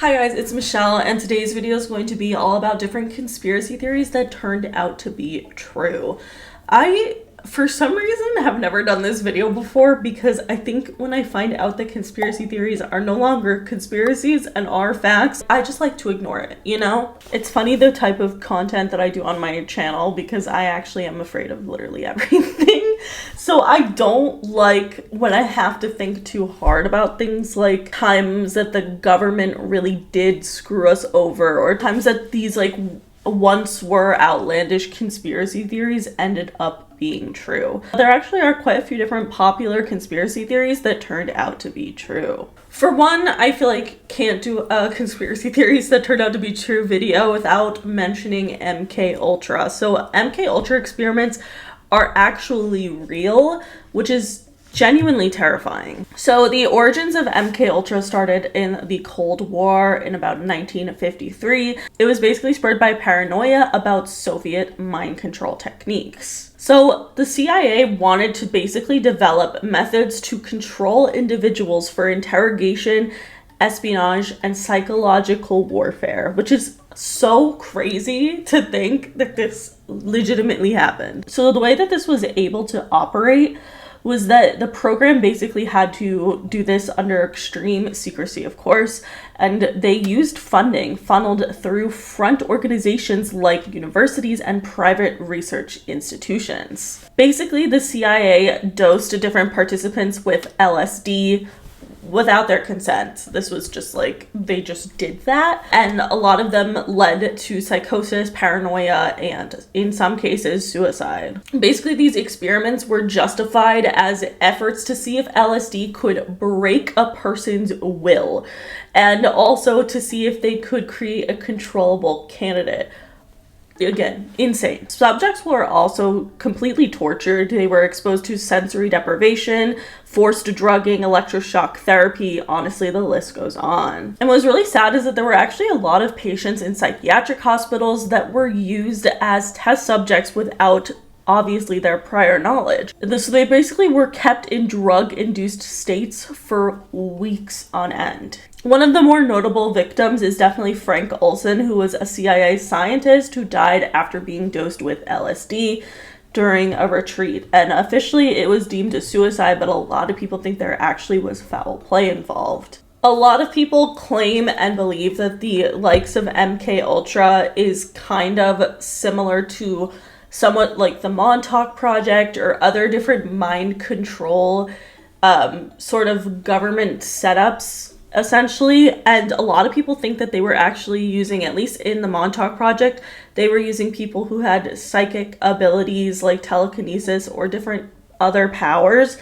Hi guys, it's Michelle, and today's video is going to be all about different conspiracy theories that turned out to be true. I, for some reason, have never done this video before because I think when I find out that conspiracy theories are no longer conspiracies and are facts, I just like to ignore it, you know? It's funny the type of content that I do on my channel because I actually am afraid of literally everything. So I don't like when I have to think too hard about things like times that the government really did screw us over, or times that these like once were outlandish conspiracy theories ended up being true. There actually are quite a few different popular conspiracy theories that turned out to be true. For one, I feel like can't do a conspiracy theories that turned out to be true video without mentioning MKUltra. So MKUltra experiments are actually real, which is genuinely terrifying. So the origins of MKUltra started in the Cold War in about 1953. It was basically spurred by paranoia about Soviet mind control techniques. So the CIA wanted to basically develop methods to control individuals for interrogation, espionage, and psychological warfare, which is so crazy to think that this legitimately happened. So the way that this was able to operate was that the program basically had to do this under extreme secrecy, of course, and they used funding funneled through front organizations like universities and private research institutions. Basically, the CIA dosed different participants with LSD without their consent. This was just like, they just did that. And a lot of them led to psychosis, paranoia, and in some cases, suicide. Basically, these experiments were justified as efforts to see if LSD could break a person's will, and also to see if they could create a controllable candidate. Again, insane. Subjects were also completely tortured. They were exposed to sensory deprivation, forced drugging, electroshock therapy. Honestly, the list goes on. And what was really sad is that there were actually a lot of patients in psychiatric hospitals that were used as test subjects without obviously their prior knowledge. So they basically were kept in drug-induced states for weeks on end. One of the more notable victims is definitely Frank Olson, who was a CIA scientist who died after being dosed with LSD during a retreat. And officially it was deemed a suicide, but a lot of people think there actually was foul play involved. A lot of people claim and believe that the likes of MKUltra is kind of similar to somewhat like the Montauk Project or other different mind control sort of government setups, essentially. And a lot of people think that they were actually using, at least in the Montauk Project, they were using people who had psychic abilities like telekinesis or different other powers.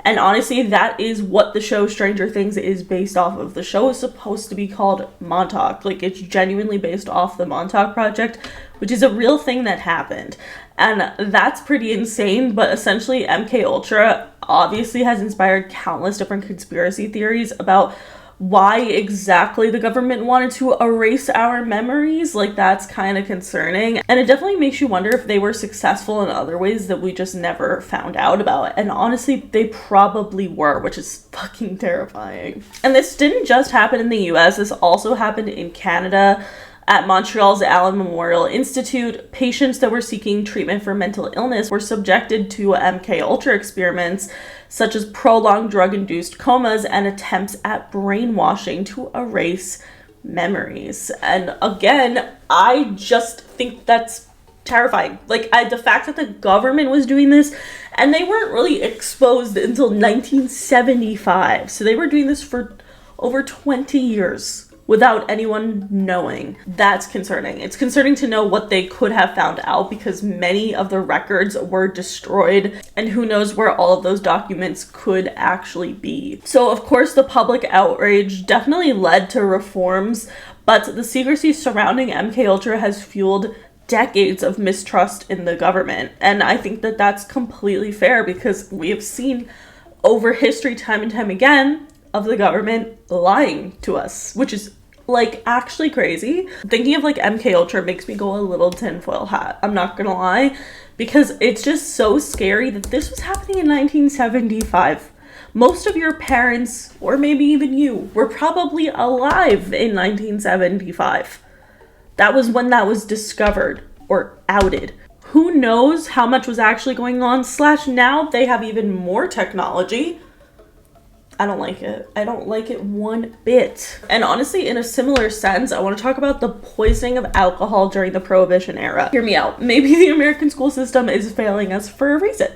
And honestly, that is what the show Stranger Things is based off of. The show is supposed to be called Montauk. Like, it's genuinely based off the Montauk Project, which is a real thing that happened. And that's pretty insane, but essentially MKUltra obviously has inspired countless different conspiracy theories about why exactly the government wanted to erase our memories. Like, that's kind of concerning. And it definitely makes you wonder if they were successful in other ways that we just never found out about. And honestly, they probably were, which is fucking terrifying. And this didn't just happen in the US, this also happened in Canada. At Montreal's Allen Memorial Institute, patients that were seeking treatment for mental illness were subjected to MKUltra experiments, such as prolonged drug-induced comas and attempts at brainwashing to erase memories. And again, I just think that's terrifying. Like, the fact that the government was doing this, and they weren't really exposed until 1975. So they were doing this for over 20 years. Without anyone knowing. That's concerning. It's concerning to know what they could have found out because many of the records were destroyed, and who knows where all of those documents could actually be. So of course the public outrage definitely led to reforms, but the secrecy surrounding MKUltra has fueled decades of mistrust in the government. And I think that that's completely fair because we have seen over history time and time again of the government lying to us, which is like actually crazy. Thinking of like MKUltra makes me go a little tinfoil hat, I'm not gonna lie, because it's just so scary that this was happening in 1975. Most of your parents, or maybe even you, were probably alive in 1975. That was when that was discovered or outed. Who knows how much was actually going on, / now they have even more technology. I don't like it. I don't like it one bit. And honestly, in a similar sense, I want to talk about the poisoning of alcohol during the Prohibition era. Hear me out. Maybe the American school system is failing us for a reason.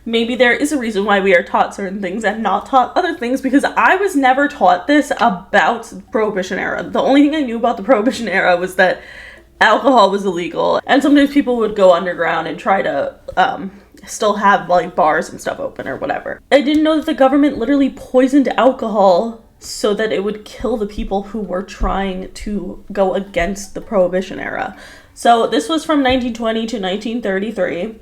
Maybe there is a reason why we are taught certain things and not taught other things, because I was never taught this about the Prohibition era. The only thing I knew about the Prohibition era was that alcohol was illegal, and sometimes people would go underground and try to still have like bars and stuff open or whatever. I didn't know that the government literally poisoned alcohol so that it would kill the people who were trying to go against the Prohibition era. So this was from 1920 to 1933.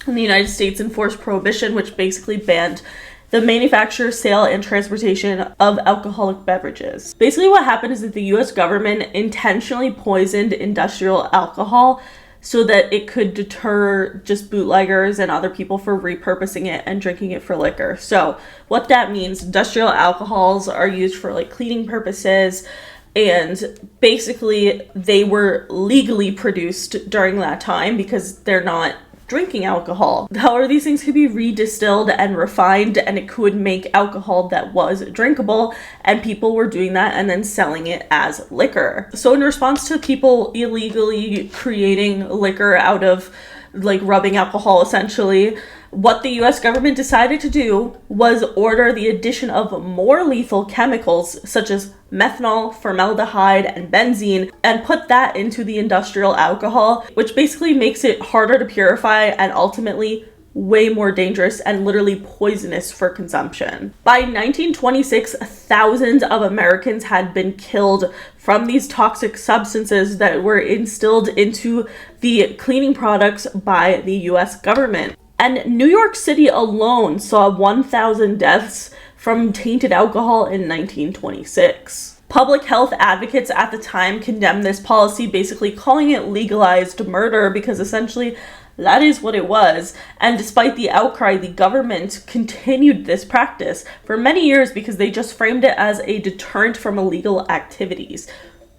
And the United States enforced Prohibition, which basically banned the manufacture, sale, and transportation of alcoholic beverages. Basically what happened is that the US government intentionally poisoned industrial alcohol so that it could deter just bootleggers and other people for repurposing it and drinking it for liquor. So what that means, industrial alcohols are used for like cleaning purposes, and basically they were legally produced during that time because they're not drinking alcohol. However, these things could be redistilled and refined, and it could make alcohol that was drinkable, and people were doing that and then selling it as liquor. So in response to people illegally creating liquor out of like rubbing alcohol essentially, what the US government decided to do was order the addition of more lethal chemicals such as methanol, formaldehyde, and benzene, and put that into the industrial alcohol, which basically makes it harder to purify and ultimately way more dangerous and literally poisonous for consumption. By 1926, thousands of Americans had been killed from these toxic substances that were instilled into the cleaning products by the US government. And New York City alone saw 1,000 deaths from tainted alcohol in 1926. Public health advocates at the time condemned this policy, basically calling it legalized murder, because essentially that is what it was. And despite the outcry, the government continued this practice for many years because they just framed it as a deterrent from illegal activities.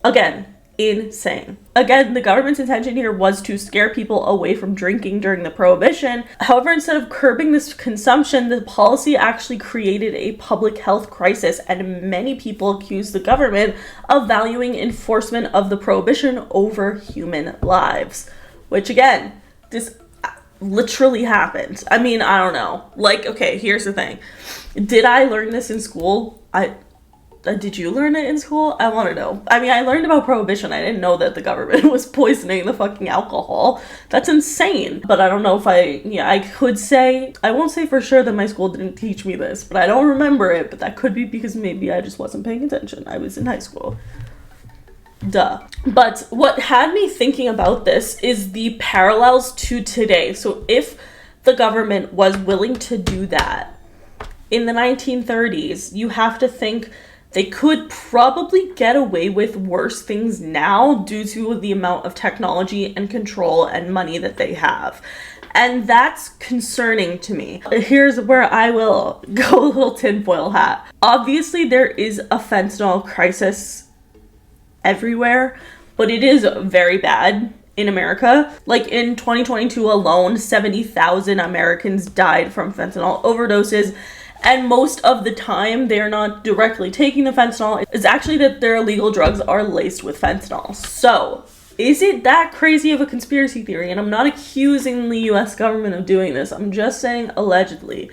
Again, insane. Again, the government's intention here was to scare people away from drinking during the Prohibition. However, instead of curbing this consumption, the policy actually created a public health crisis, and many people accused the government of valuing enforcement of the Prohibition over human lives. Which again, this literally happened. I mean, I don't know. Like, okay, here's the thing. Did I learn this in school? Did you learn it in school? I want to know. I mean, I learned about Prohibition. I didn't know that the government was poisoning the fucking alcohol. That's insane. But I don't know if I could say, I won't say for sure that my school didn't teach me this, but I don't remember it. But that could be because maybe I just wasn't paying attention. I was in high school. Duh. But what had me thinking about this is the parallels to today. So if the government was willing to do that in the 1930s, you have to think they could probably get away with worse things now due to the amount of technology and control and money that they have. And that's concerning to me. Here's where I will go a little tinfoil hat. Obviously, there is a fentanyl crisis everywhere, but it is very bad in America. Like in 2022 alone, 70,000 Americans died from fentanyl overdoses. And most of the time, they're not directly taking the fentanyl. It's actually that their illegal drugs are laced with fentanyl. So, is it that crazy of a conspiracy theory? And I'm not accusing the US government of doing this. I'm just saying allegedly.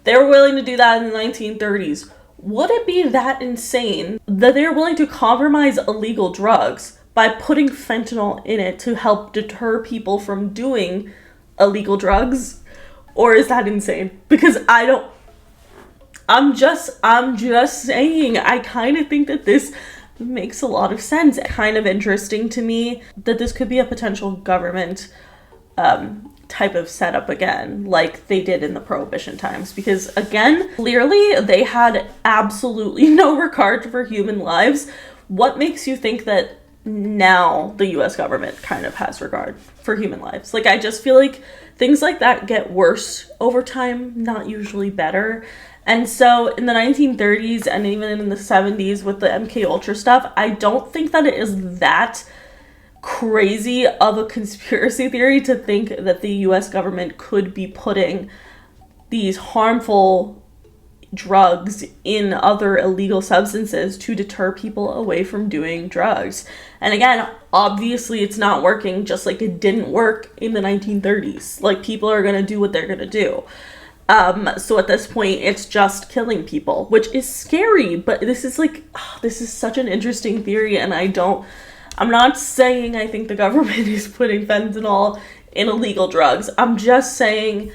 They were willing to do that in the 1930s. Would it be that insane that they're willing to compromise illegal drugs by putting fentanyl in it to help deter people from doing illegal drugs? Or is that insane? Because I'm just saying, I kind of think that this makes a lot of sense. Kind of interesting to me that this could be a potential government type of setup again, like they did in the Prohibition times. Because again, clearly they had absolutely no regard for human lives. What makes you think that now the US government kind of has regard for human lives? Like, I just feel like things like that get worse over time, not usually better. And so in the 1930s and even in the 70s with the MKUltra stuff, I don't think that it is that crazy of a conspiracy theory to think that the US government could be putting these harmful drugs in other illegal substances to deter people away from doing drugs. And again, obviously it's not working, just like it didn't work in the 1930s. Like, people are going to do what they're going to do. So at this point, it's just killing people, which is scary, but this is like, this is such an interesting theory, and I'm not saying I think the government is putting fentanyl in illegal drugs. I'm just saying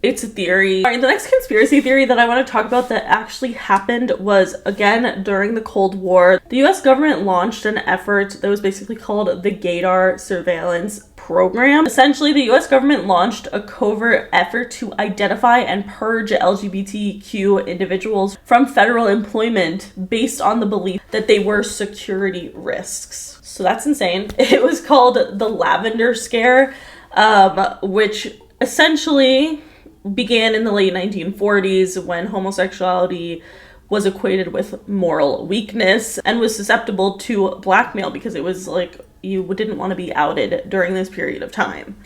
it's a theory. All right, the next conspiracy theory that I want to talk about that actually happened was, again, during the Cold War. The US government launched an effort that was basically called the Gaydar Surveillance Program. Essentially, the US government launched a covert effort to identify and purge LGBTQ individuals from federal employment based on the belief that they were security risks. So that's insane. It was called the Lavender Scare, which essentially began in the late 1940s when homosexuality was equated with moral weakness and was susceptible to blackmail because it was like you didn't want to be outed during this period of time.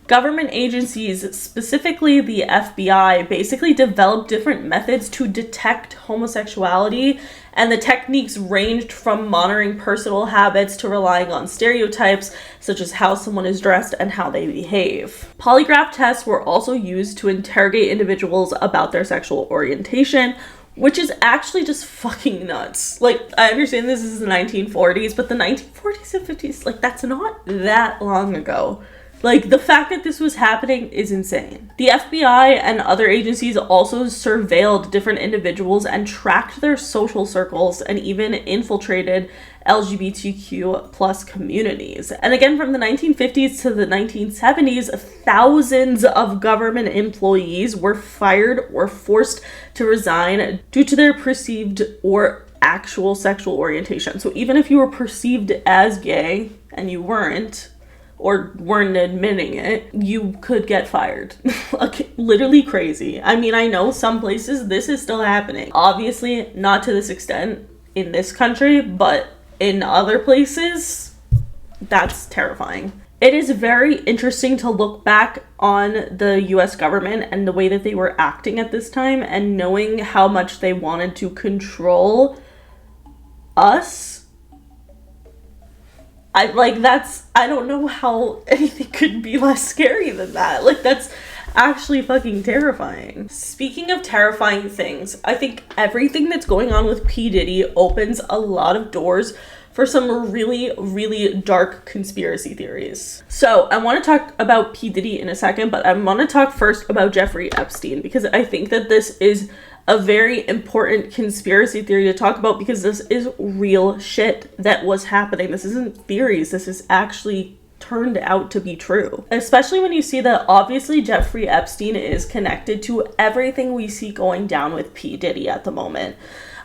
Government agencies, specifically the FBI, basically developed different methods to detect homosexuality, and the techniques ranged from monitoring personal habits to relying on stereotypes, such as how someone is dressed and how they behave. Polygraph tests were also used to interrogate individuals about their sexual orientation, which is actually just fucking nuts. Like, I understand this is the 1940s, but the 1940s and 50s, like, that's not that long ago. Like, the fact that this was happening is insane. The FBI and other agencies also surveilled different individuals and tracked their social circles and even infiltrated LGBTQ plus communities. And again, from the 1950s to the 1970s, thousands of government employees were fired or forced to resign due to their perceived or actual sexual orientation. So even if you were perceived as gay and you weren't, or weren't admitting it, you could get fired. Like, literally crazy. I mean, I know some places this is still happening. Obviously, not to this extent in this country, but in other places, that's terrifying. It is very interesting to look back on the US government and the way that they were acting at this time and knowing how much they wanted to control us. I don't know how anything could be less scary than that. Like, that's actually fucking terrifying. Speaking of terrifying things, I think everything that's going on with P. Diddy opens a lot of doors for some really, really dark conspiracy theories. So I want to talk about P. Diddy in a second, but I want to talk first about Jeffrey Epstein, because I think that this is a very important conspiracy theory to talk about, because this is real shit that was happening. This isn't theories. This is actually turned out to be true. Especially when you see that obviously Jeffrey Epstein is connected to everything we see going down with P. Diddy at the moment.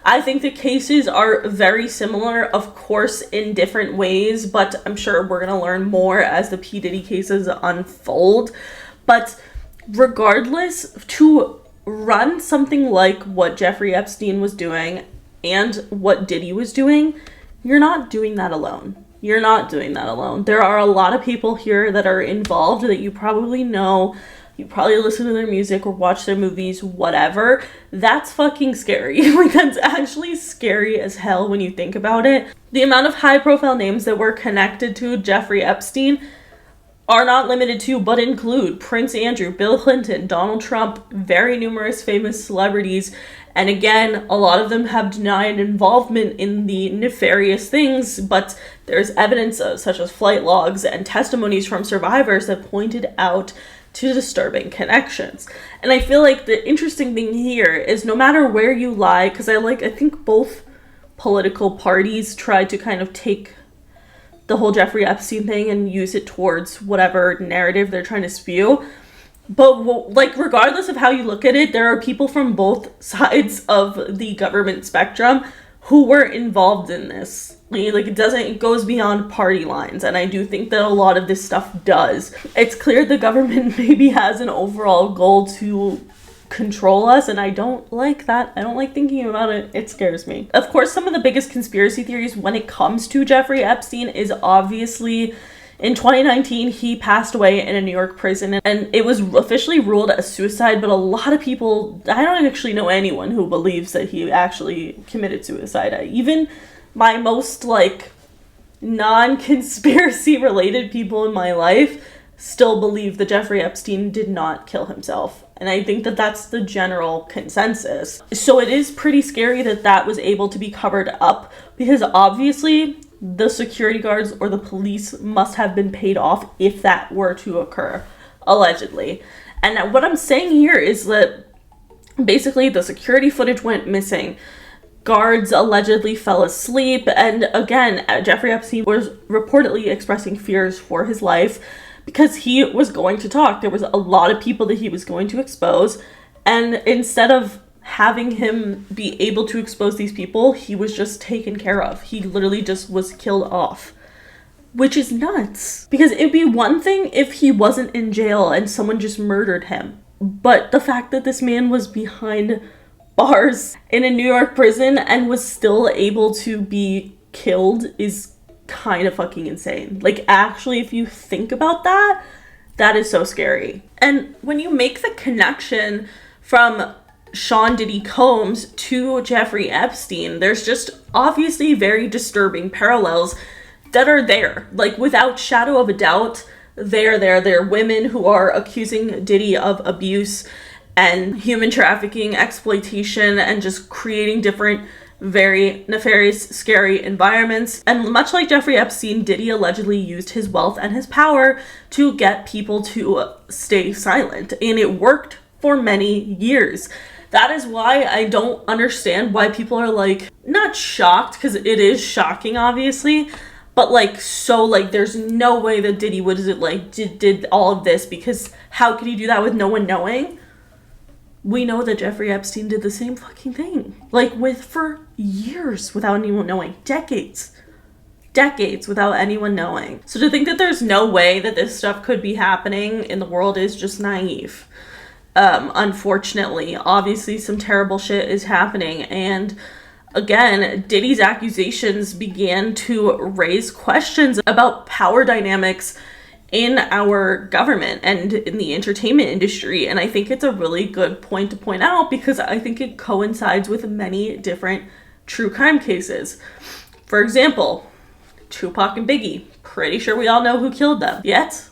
I think the cases are very similar, of course, in different ways, but I'm sure we're going to learn more as the P. Diddy cases unfold. But regardless, to run something like what Jeffrey Epstein was doing and what Diddy was doing, you're not doing that alone. You're not doing that alone. There are a lot of people here that are involved that you probably know. You probably listen to their music or watch their movies, whatever. That's fucking scary. Like, that's actually scary as hell when you think about it. The amount of high-profile names that were connected to Jeffrey Epstein are not limited to, but include Prince Andrew, Bill Clinton, Donald Trump, very numerous famous celebrities. And again, a lot of them have denied involvement in the nefarious things, but there's evidence such as flight logs and testimonies from survivors that pointed out to disturbing connections. And I feel like the interesting thing here is no matter where you lie, because I think both political parties tried to kind of take the whole Jeffrey Epstein thing and use it towards whatever narrative they're trying to spew. But, like, regardless of how you look at it, there are people from both sides of the government spectrum who were involved in this. Like, it goes beyond party lines, and I do think that a lot of this stuff does. It's clear the government maybe has an overall goal to control us, and I don't like that. I don't like thinking about it. It scares me. Of course, some of the biggest conspiracy theories when it comes to Jeffrey Epstein is obviously in 2019, he passed away in a New York prison, and it was officially ruled as suicide, but a lot of people, I don't actually know anyone who believes that he actually committed suicide. Even my most, like, non-conspiracy related people in my life still believe that Jeffrey Epstein did not kill himself. And I think that that's the general consensus. So it is pretty scary that that was able to be covered up, because obviously the security guards or the police must have been paid off if that were to occur, allegedly. And what I'm saying here is that basically the security footage went missing. Guards allegedly fell asleep. And again, Jeffrey Epstein was reportedly expressing fears for his life because he was going to talk. There was a lot of people that he was going to expose. And instead of having him be able to expose these people, he was just taken care of. He literally just was killed off, which is nuts. Because it'd be one thing if he wasn't in jail and someone just murdered him. But the fact that this man was behind bars in a New York prison and was still able to be killed is kind of fucking insane. Like, actually, if you think about that, that is so scary. And when you make the connection from Sean Diddy Combs to Jeffrey Epstein, there's just obviously very disturbing parallels that are there. Like, without shadow of a doubt, they're there. They're women who are accusing Diddy of abuse and human trafficking, exploitation, and just creating different very nefarious, scary environments. And much like Jeffrey Epstein, Diddy allegedly used his wealth and his power to get people to stay silent. And it worked for many years. That is why I don't understand why people are, like, not shocked, because it is shocking, obviously, but, like, so, like, there's no way that Diddy would, like, did all of this, because how could he do that with no one knowing? We know that Jeffrey Epstein did the same fucking thing, like, for years without anyone knowing. Decades without anyone knowing. So to think that there's no way that this stuff could be happening in the world is just naive. Unfortunately, obviously some terrible shit is happening. And again, Diddy's accusations began to raise questions about power dynamics in our government and in the entertainment industry. And I think it's a really good point to point out, because I think it coincides with many different true crime cases. For example, Tupac and Biggie. Pretty sure we all know who killed them. Yet,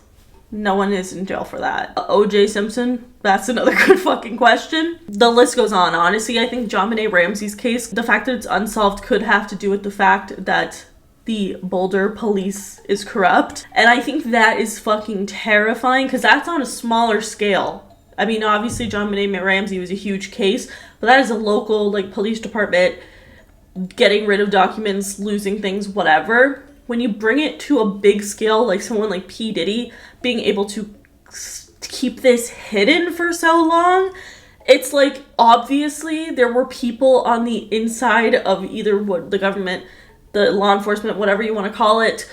no one is in jail for that. O.J. Simpson, that's another good fucking question. The list goes on. Honestly, I think JonBenet Ramsey's case, the fact that it's unsolved could have to do with the fact that the Boulder police is corrupt. And I think that is fucking terrifying, because that's on a smaller scale. I mean, obviously JonBenet Ramsey was a huge case, but that is a local, like, police department getting rid of documents, losing things, whatever. When you bring it to a big scale, like someone like P. Diddy being able to keep this hidden for so long, it's like, obviously there were people on the inside of either the government, the law enforcement, whatever you want to call it,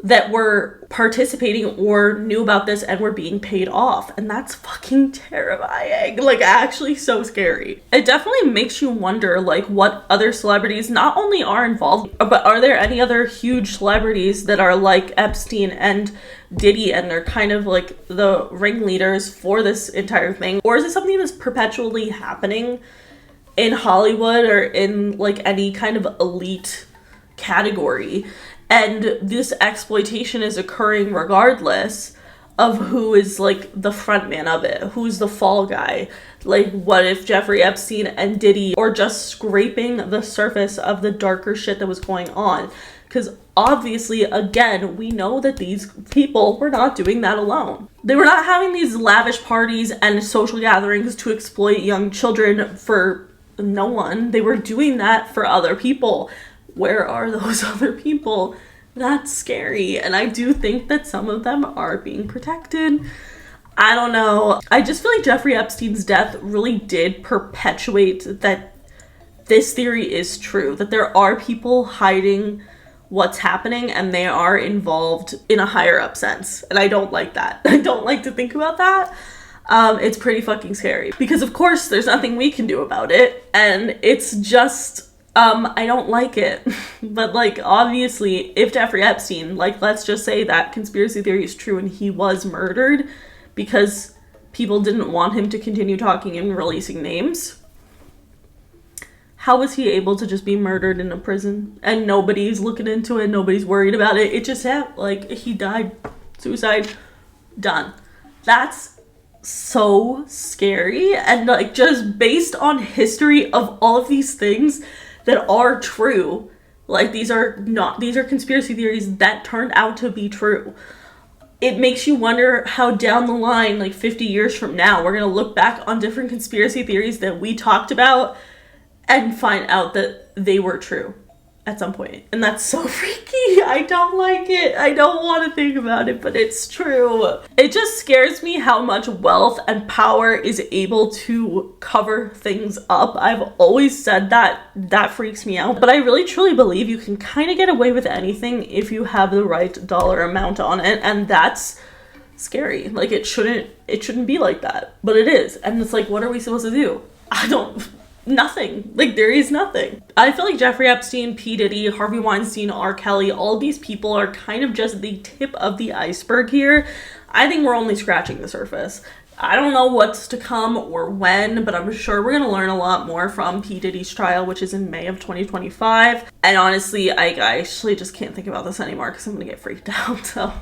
that were participating or knew about this and were being paid off. And that's fucking terrifying. Like, actually so scary. It definitely makes you wonder, like, what other celebrities not only are involved, but are there any other huge celebrities that are like Epstein and Diddy, and they're kind of like the ringleaders for this entire thing? Or is it something that's perpetually happening in Hollywood or in, like, any kind of elite category? And this exploitation is occurring regardless of who is, like, the front man of it, who's the fall guy. Like, what if Jeffrey Epstein and Diddy are just scraping the surface of the darker shit that was going on? Because obviously, again, we know that these people were not doing that alone. They were not having these lavish parties and social gatherings to exploit young children for no one. They were doing that for other people. Where are those other people? That's scary. And I do think that some of them are being protected. I don't know. I just feel like Jeffrey Epstein's death really did perpetuate that this theory is true, that there are people hiding what's happening and they are involved in a higher up sense. And I don't like that. I don't like to think about that. It's pretty fucking scary because of course there's nothing we can do about it, and it's just I don't like it. But like, obviously, if Jeffrey Epstein, like, let's just say that conspiracy theory is true and he was murdered because people didn't want him to continue talking and releasing names, how was he able to just be murdered in a prison and nobody's looking into it, nobody's worried about it? It just happened. Like, he died, suicide, done. That's so scary. And like, just based on history of all of these things that are true, like, these are conspiracy theories that turned out to be true. It makes you wonder how down the line, like 50 years from now, we're gonna look back on different conspiracy theories that we talked about and find out that they were true at some point. And that's so freaky. I don't like it. I don't want to think about it, but it's true. It just scares me how much wealth and power is able to cover things up. I've always said that freaks me out, but I really truly believe you can kind of get away with anything if you have the right dollar amount on it, and that's scary. Like, it shouldn't be like that, but it is. And it's like, what are we supposed to do? Nothing. Like, there is nothing. I feel like Jeffrey Epstein, P. Diddy, Harvey Weinstein, R. Kelly, all these people are kind of just the tip of the iceberg here. I think we're only scratching the surface. I don't know what's to come or when, but I'm sure we're going to learn a lot more from P. Diddy's trial, which is in May of 2025. And honestly, I actually just can't think about this anymore because I'm going to get freaked out. So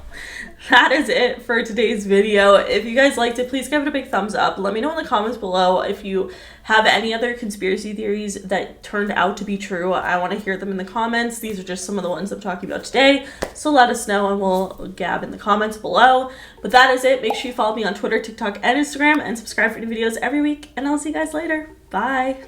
that is it for today's video. If you guys liked it, please give it a big thumbs up. Let me know in the comments below if you have any other conspiracy theories that turned out to be true. I want to hear them in the comments. These are just some of the ones I'm talking about today. So let us know and we'll gab in the comments below. But that is it. Make sure you follow me on Twitter, TikTok, and Instagram, and subscribe for new videos every week. And I'll see you guys later. Bye.